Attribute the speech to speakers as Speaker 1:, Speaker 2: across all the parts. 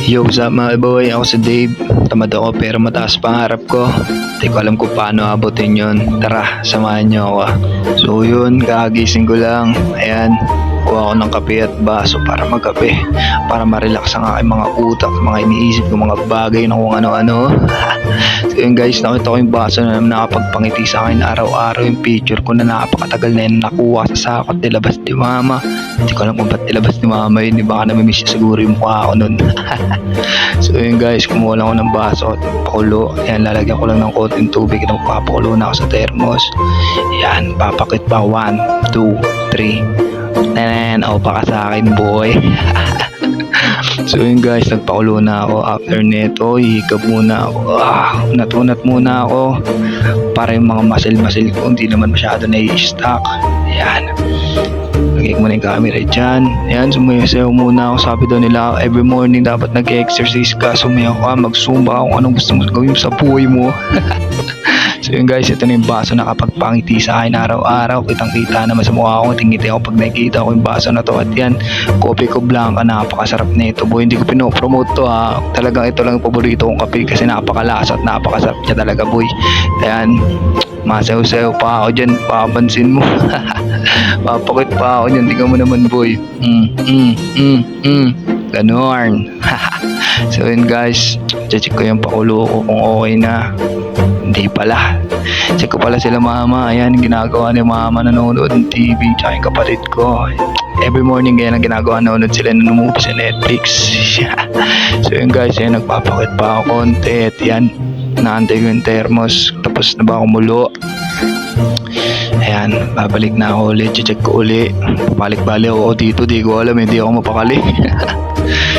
Speaker 1: Yo, what's up mga boy? Ako si Dave. Tamad ako pero mataas pangarap ko. Di ko alam kung paano abutin yon. Tara, samahan niyo ako. So yun, kagising ko lang. Ayan, kuha ko ng kape at baso para magkape. Para ma-relax ang aking mga utak, mga iniisip ko, mga bagay na kung ano-ano. So yun guys, nakita ko yung baso na nakapagpangiti sa akin araw-araw. Yung picture ko na napakatagal na yun nakuha sa sakot nilabas ni mama. Hindi ko alam kung ba't nilabas ni mama yun. Baka namimiss niya siguro yung mukha ko nun. So yun guys, kumuha lang ako ng baso at pakulo. Ayan, lalagyan ko lang ng konting tubig at papakulo na ako sa thermos. Ayan, papakit pa 1, 2, 3. Nanan, o pa ka sa akin boy. So yun guys, nagpakulo na ako. After neto, hihikab muna ako. Natunat muna ako para yung mga muscle ko hindi naman masyado na-i-stack. Ayan, lagay ko muna yung camera dyan. Ayan, sumayaw muna ako. Sabi daw nila, every morning dapat nag-exercise ka, sumayaw ka, mag-zumba ka, kung anong gusto mo gawin sa buhay mo. So yun guys, ito na yung baso na kapagpangiti sa akin araw-araw. Kitang-kita naman sa mukha ko, tingiti ako pag nakikita ko yung baso na to. At yan, kopi ko blanca, napakasarap na ito boy. Hindi ko pinopromote to ha. Talagang ito lang yung paborito kong kape kasi napakalasa at napakasarap niya talaga boy. Ayan, masayaw-sayaw pa ako dyan, papansin mo. Papakit pa ako dyan, tingnan mo naman boy. Ganon. So yun guys, check ko yung pakulo ko kung okay na. Hindi pala. Check ko pala sila mama. Ayan, ginagawa ni mama, nanonood ng TV, tsaka yung kapatid ko. Every morning yan ang ginagawa, nanonood sila ng movie sa Netflix. So yun guys, ayan, nagpapakit pa ako konti. At yan, naantay ko yung thermos. Tapos na ba ako mulo? Ayan, babalik na ako ulit. Check ko ulit. Balik-balik ako dito. Di ko alam, hindi ako mapakali.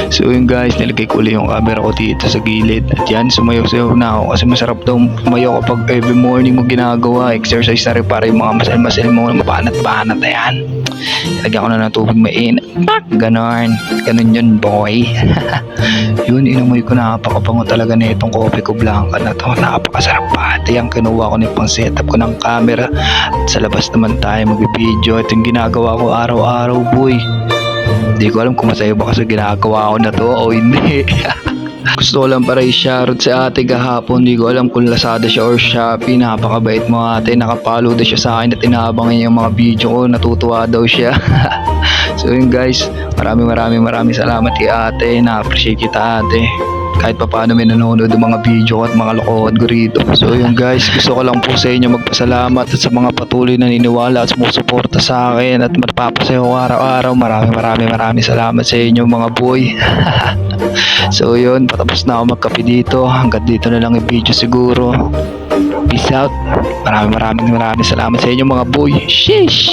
Speaker 1: So yun guys, nilagay ko ulit yung camera ko dito sa gilid. At yan, sumayaw-sayaw na ako kasi masarap daw sumayaw kapag every morning mo ginagawa. Exercise na rin para yung mga muscle mo mabanat-banat. Ayan, nilagyan ko na ng tubig mainit. Ganon yun boy. Yun, inamoy ko, napakabango talaga na itong kopi ko blanca na to. Napakasarap pa. Ito yung kinuha ko na pang setup ko ng camera. At sa labas naman tayo mag-video. Ito yung ginagawa ko araw-araw boy. Hindi ko alam kung masaya ba kasi ginagawa ko na to o hindi. Gusto ko lang para i-shoutout sa ate kahapon. Hindi ko alam kung Lazada siya or Shopee. Napakabait mo ate. Nakapollow daw siya sa akin at inaabangan niya yung mga video ko. Natutuwa daw siya. So yun guys, maraming salamat kay ate. Na-appreciate kita ate. Kahit pa paano may nanonood ng mga video at mga lokohan ko rito. So yun guys, gusto ko lang po sa inyo magpasalamat at sa mga patuloy na niniwala at sumusuporta sa akin at magpapasaya ko araw-araw. Maraming salamat sa inyo mga boy. So yun, patapos na ako magkape dito. Hanggang dito na lang yung video siguro. Peace out. Maraming salamat sa inyo mga boy. Sheesh.